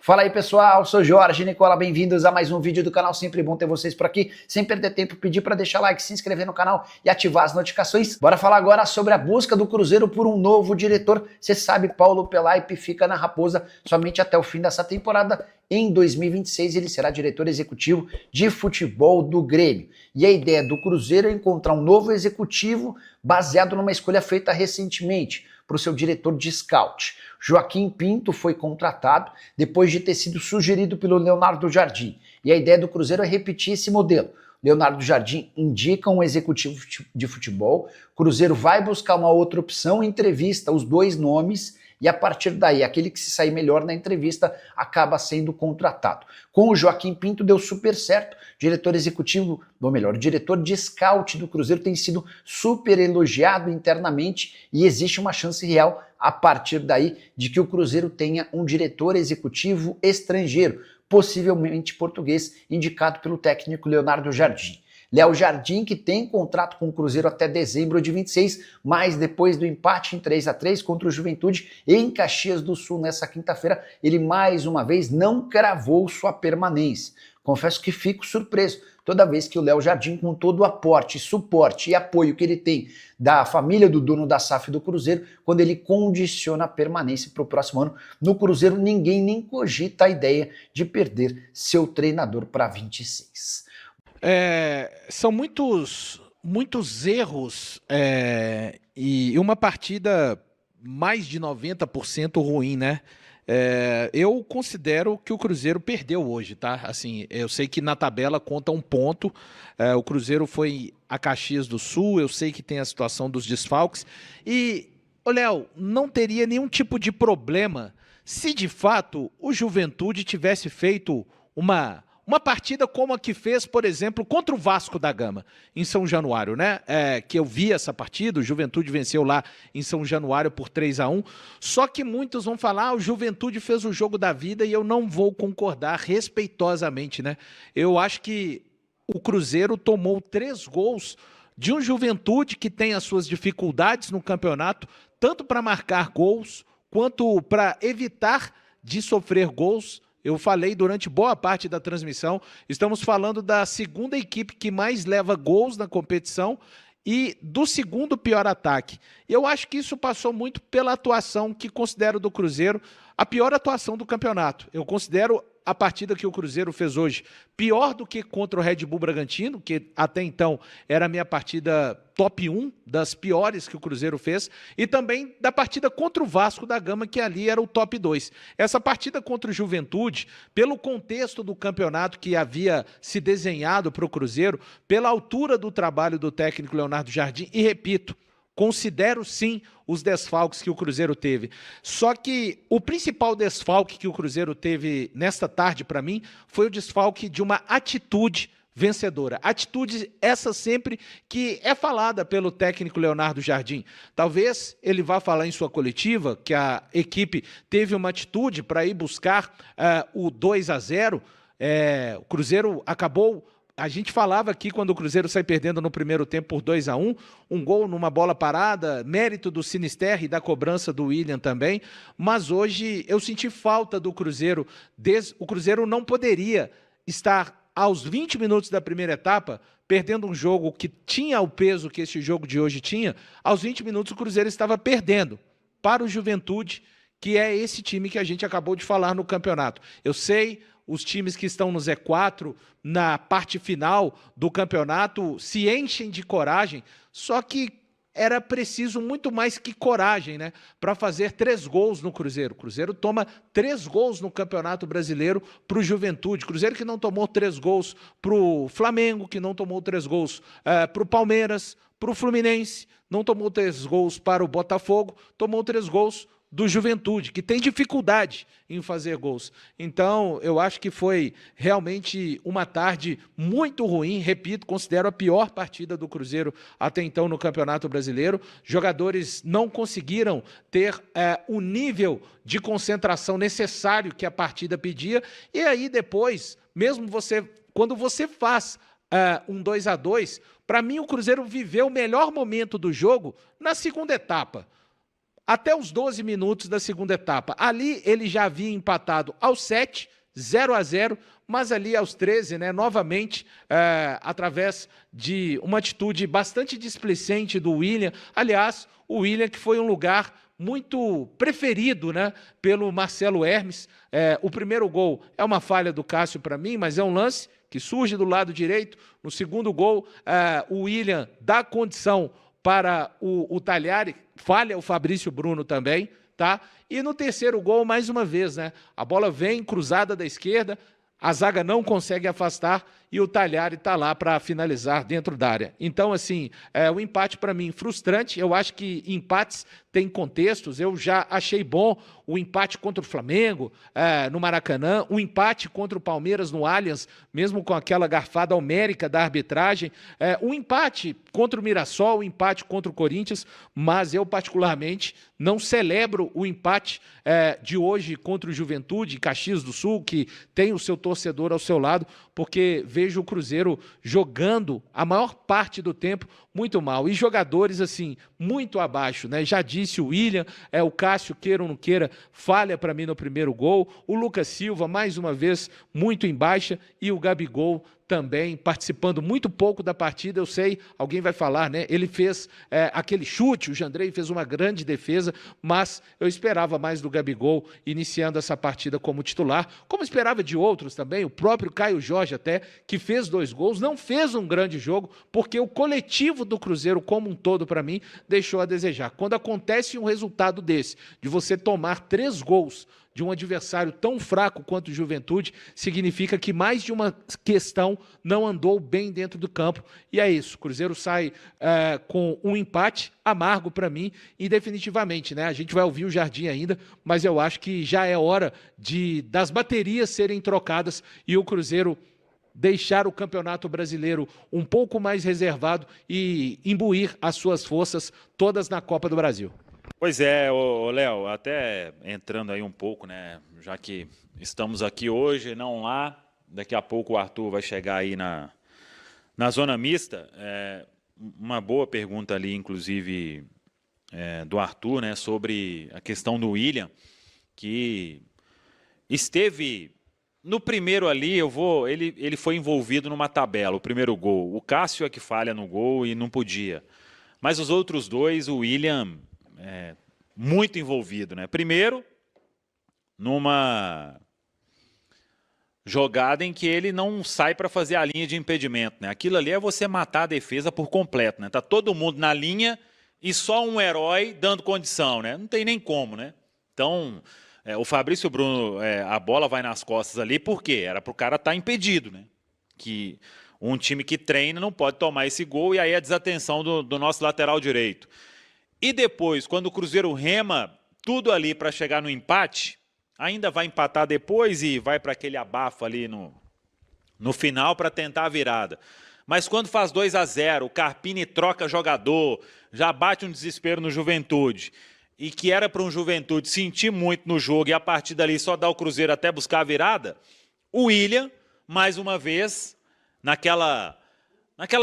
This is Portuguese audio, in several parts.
Fala aí pessoal, sou Jorge Nicola, bem-vindos a mais um vídeo do canal, sempre bom ter vocês por aqui, sem perder tempo, pedir para deixar like, se inscrever no canal e ativar as notificações. Bora falar agora sobre a busca do Cruzeiro por um novo diretor. Você sabe, Paulo Pelaipe fica na Raposa somente até o fim dessa temporada. Em 2026 ele será diretor executivo de futebol do Grêmio. E a ideia do Cruzeiro é encontrar um novo executivo baseado numa escolha feita recentemente para o seu diretor de scout. Joaquim Pinto foi contratado depois de ter sido sugerido pelo Leonardo Jardim. E a ideia do Cruzeiro é repetir esse modelo. Leonardo Jardim indica um executivo de futebol, Cruzeiro vai buscar uma outra opção, entrevista os dois nomes e a partir daí, aquele que se sair melhor na entrevista acaba sendo contratado. Com o Joaquim Pinto deu super certo, diretor executivo, ou melhor, diretor de scout do Cruzeiro tem sido super elogiado internamente e existe uma chance real a partir daí de que o Cruzeiro tenha um diretor executivo estrangeiro, possivelmente português, indicado pelo técnico Leonardo Jardim. Léo Jardim, que tem contrato com o Cruzeiro até dezembro de 26, mas depois do empate em 3-3 contra o Juventude em Caxias do Sul nessa quinta-feira, ele mais uma vez não cravou sua permanência. Confesso que fico surpreso toda vez que o Léo Jardim, com todo o aporte, suporte e apoio que ele tem da família do dono da SAF do Cruzeiro, quando ele condiciona a permanência para o próximo ano, no Cruzeiro ninguém nem cogita a ideia de perder seu treinador para 26. São muitos erros e uma partida mais de 90% ruim, né? Eu considero que o Cruzeiro perdeu hoje, tá? Assim, eu sei que na tabela conta um ponto, o Cruzeiro foi a Caxias do Sul, eu sei que tem a situação dos desfalques e, Léo, não teria nenhum tipo de problema se de fato o Juventude tivesse feito uma partida como a que fez, por exemplo, contra o Vasco da Gama, em São Januário, né? Que eu vi essa partida, o Juventude venceu lá em São Januário por 3-1, só que muitos vão falar, o Juventude fez o jogo da vida e eu não vou concordar respeitosamente, né? Eu acho que o Cruzeiro tomou 3 gols de um Juventude que tem as suas dificuldades no campeonato, tanto para marcar gols, quanto para evitar de sofrer gols. Eu falei durante boa parte da transmissão, estamos falando da segunda equipe que mais leva gols na competição e do segundo pior ataque. Eu acho que isso passou muito pela atuação que considero do Cruzeiro a pior atuação do campeonato. Eu considero a partida que o Cruzeiro fez hoje pior do que contra o Red Bull Bragantino, que até então era a minha partida top 1 das piores que o Cruzeiro fez, e também da partida contra o Vasco da Gama, que ali era o top 2. Essa partida contra o Juventude, pelo contexto do campeonato que havia se desenhado para o Cruzeiro, pela altura do trabalho do técnico Leonardo Jardim, e repito, considero sim os desfalques que o Cruzeiro teve. Só que o principal desfalque que o Cruzeiro teve nesta tarde, para mim, foi o desfalque de uma atitude vencedora. Atitude essa sempre que é falada pelo técnico Leonardo Jardim. Talvez ele vá falar em sua coletiva que a equipe teve uma atitude para ir buscar o 2-0. O Cruzeiro acabou... A gente falava aqui quando o Cruzeiro sai perdendo no primeiro tempo por 2-1, um gol numa bola parada, mérito do Sinisterra e da cobrança do William também, mas hoje eu senti falta do Cruzeiro. O Cruzeiro não poderia estar aos 20 minutos da primeira etapa perdendo um jogo que tinha o peso que esse jogo de hoje tinha. Aos 20 minutos o Cruzeiro estava perdendo para o Juventude, que é esse time que a gente acabou de falar no campeonato. Eu sei... Os times que estão no Z4, na parte final do campeonato, se enchem de coragem, só que era preciso muito mais que coragem, né, para fazer 3 gols no Cruzeiro. O Cruzeiro toma 3 gols no Campeonato Brasileiro para o Juventude. Cruzeiro que não tomou 3 gols para o Flamengo, que não tomou 3 gols para o Palmeiras, para o Fluminense, não tomou 3 gols para o Botafogo, tomou 3 gols do Juventude, que tem dificuldade em fazer gols. Então, eu acho que foi realmente uma tarde muito ruim, repito, considero a pior partida do Cruzeiro até então no Campeonato Brasileiro. Jogadores não conseguiram ter o nível de concentração necessário que a partida pedia, e aí depois, mesmo quando você faz um 2-2, para mim o Cruzeiro viveu o melhor momento do jogo na segunda etapa. até os 12 minutos da segunda etapa. Ali ele já havia empatado aos 7, 0-0, mas ali aos 13, né, novamente, através de uma atitude bastante displicente do William. Aliás, o William que foi um lugar muito preferido, né, pelo Marcelo Hermes. O primeiro gol é uma falha do Cássio para mim, mas é um lance que surge do lado direito. No segundo gol, o William dá condição para o Talhari, falha o Fabrício Bruno também, tá? E no terceiro gol, mais uma vez, né? A bola vem cruzada da esquerda, a zaga não consegue afastar e o Talhari está lá para finalizar dentro da área. Então, assim, o empate para mim frustrante. Eu acho que empates têm contextos. Eu já achei bom o empate contra o Flamengo no Maracanã, o empate contra o Palmeiras no Allianz, mesmo com aquela garfada homérica da arbitragem, o empate contra o Mirassol, o empate contra o Corinthians, mas eu particularmente não celebro o empate de hoje contra o Juventude, Caxias do Sul, que tem o seu torcedor ao seu lado, porque vejo o Cruzeiro jogando a maior parte do tempo muito mal. E jogadores, assim, muito abaixo, né? Já disse o William, o Cássio, queira ou não queira, falha para mim no primeiro gol. O Lucas Silva, mais uma vez, muito em baixa. E o Gabigol também participando muito pouco da partida. Eu sei, alguém vai falar, né? Ele fez aquele chute, o Jandrei fez uma grande defesa, mas eu esperava mais do Gabigol iniciando essa partida como titular, como esperava de outros também, o próprio Caio Jorge até, que fez 2 gols, não fez um grande jogo, porque o coletivo do Cruzeiro como um todo, para mim, deixou a desejar. Quando acontece um resultado desse, de você tomar 3 gols de um adversário tão fraco quanto o Juventude, significa que mais de uma questão não andou bem dentro do campo. E é isso, o Cruzeiro sai com um empate amargo para mim e definitivamente, né? A gente vai ouvir o Jardim ainda, mas eu acho que já é hora das baterias serem trocadas e o Cruzeiro deixar o Campeonato Brasileiro um pouco mais reservado e imbuir as suas forças todas na Copa do Brasil. Pois é, Léo, até entrando aí um pouco, né, já que estamos aqui hoje, não lá, daqui a pouco o Arthur vai chegar aí na zona mista, uma boa pergunta ali, inclusive, do Arthur, né, sobre a questão do William, que esteve no primeiro ali, ele foi envolvido numa tabela, o primeiro gol, o Cássio é que falha no gol e não podia, mas os outros dois, o William muito envolvido, né? Primeiro, numa jogada em que ele não sai para fazer a linha de impedimento, né? Aquilo ali é você matar a defesa por completo, né? Tá todo mundo na linha e só um herói dando condição, né? Não tem nem como, né? Então, o Fabrício Bruno, a bola vai nas costas ali, por quê? Era para o cara estar impedido, né? Que um time que treina não pode tomar esse gol e aí a desatenção do nosso lateral direito. E depois, quando o Cruzeiro rema tudo ali para chegar no empate, ainda vai empatar depois e vai para aquele abafo ali no final para tentar a virada. Mas quando faz 2-0, o Carpini troca jogador, já bate um desespero no Juventude, e que era para um Juventude sentir muito no jogo e a partir dali só dar o Cruzeiro até buscar a virada, o William, mais uma vez, naquela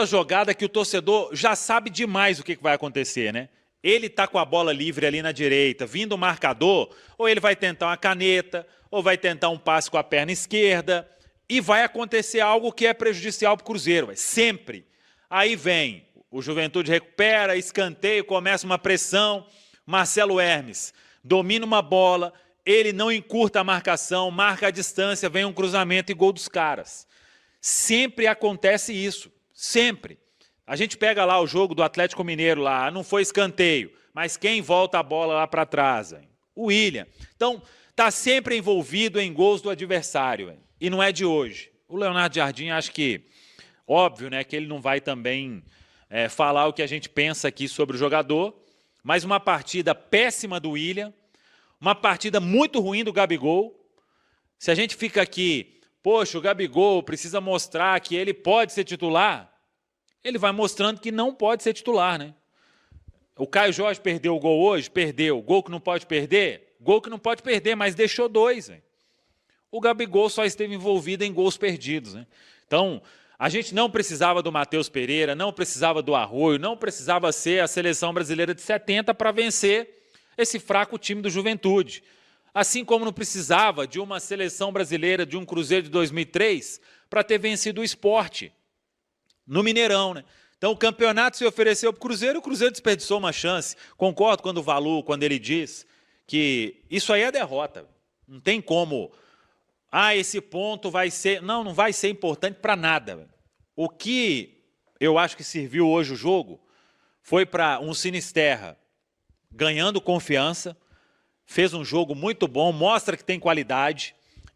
jogada que o torcedor já sabe demais o que vai acontecer, né? Ele está com a bola livre ali na direita, vindo o marcador, ou ele vai tentar uma caneta, ou vai tentar um passe com a perna esquerda, e vai acontecer algo que é prejudicial para o Cruzeiro, sempre. Aí vem, o Juventude recupera, escanteio, começa uma pressão, Marcelo Hermes domina uma bola, ele não encurta a marcação, marca a distância, vem um cruzamento e gol dos caras. Sempre acontece isso, sempre. A gente pega lá o jogo do Atlético Mineiro lá, não foi escanteio, mas quem volta a bola lá para trás? Hein? O William. Então, está sempre envolvido em gols do adversário, hein? E não é de hoje. O Leonardo Jardim, acho que, óbvio, né, que ele não vai também falar o que a gente pensa aqui sobre o jogador, mas uma partida péssima do William, uma partida muito ruim do Gabigol. Se a gente fica aqui, poxa, o Gabigol precisa mostrar que ele pode ser titular, ele vai mostrando que não pode ser titular, né? O Caio Jorge perdeu o gol hoje? Perdeu. Gol que não pode perder? Gol que não pode perder, mas deixou 2. Hein? O Gabigol só esteve envolvido em gols perdidos. Né? Então, a gente não precisava do Matheus Pereira, não precisava do Arroio, não precisava ser a seleção brasileira de 70 para vencer esse fraco time do Juventude. Assim como não precisava de uma seleção brasileira, de um Cruzeiro de 2003, para ter vencido o Sport no Mineirão, né? Então o campeonato se ofereceu para o Cruzeiro desperdiçou uma chance. Concordo quando o Valu, quando ele diz que isso aí é derrota. Não tem como, esse ponto vai ser... Não vai ser importante para nada. O que eu acho que serviu hoje o jogo foi para um Sinisterra ganhando confiança, fez um jogo muito bom, mostra que tem qualidade.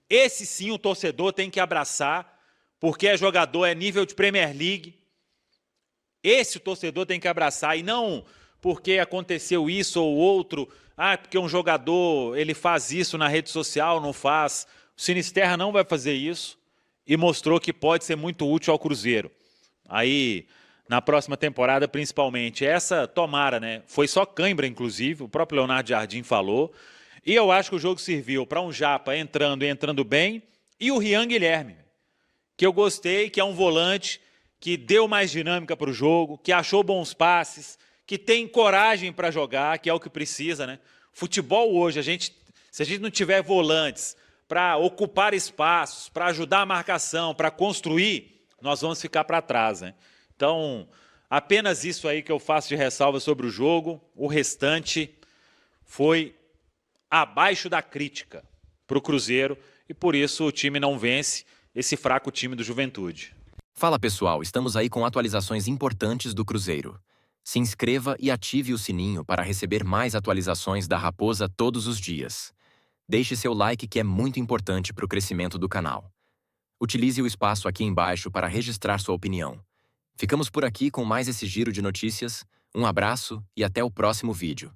Esse sim o torcedor tem que abraçar, porque é jogador, é nível de Premier League. Esse o torcedor tem que abraçar, e não porque aconteceu isso ou outro, porque um jogador ele faz isso na rede social, não faz. O Sinisterra não vai fazer isso e mostrou que pode ser muito útil ao Cruzeiro. Aí, na próxima temporada, principalmente. Essa, tomara, né? Foi só cãibra, inclusive, o próprio Leonardo Jardim falou. E eu acho que o jogo serviu para um Japa entrando bem, e o Rian Guilherme, que eu gostei, que é um volante que deu mais dinâmica para o jogo, que achou bons passes, que tem coragem para jogar, que é o que precisa, né? Futebol hoje, se a gente não tiver volantes para ocupar espaços, para ajudar a marcação, para construir, nós vamos ficar para trás, né? Então, apenas isso aí que eu faço de ressalva sobre o jogo. O restante foi abaixo da crítica para o Cruzeiro e por isso o time não vence esse fraco time do Juventude. Fala pessoal, estamos aí com atualizações importantes do Cruzeiro. Se inscreva e ative o sininho para receber mais atualizações da Raposa todos os dias. Deixe seu like que é muito importante para o crescimento do canal. Utilize o espaço aqui embaixo para registrar sua opinião. Ficamos por aqui com mais esse giro de notícias. Um abraço e até o próximo vídeo.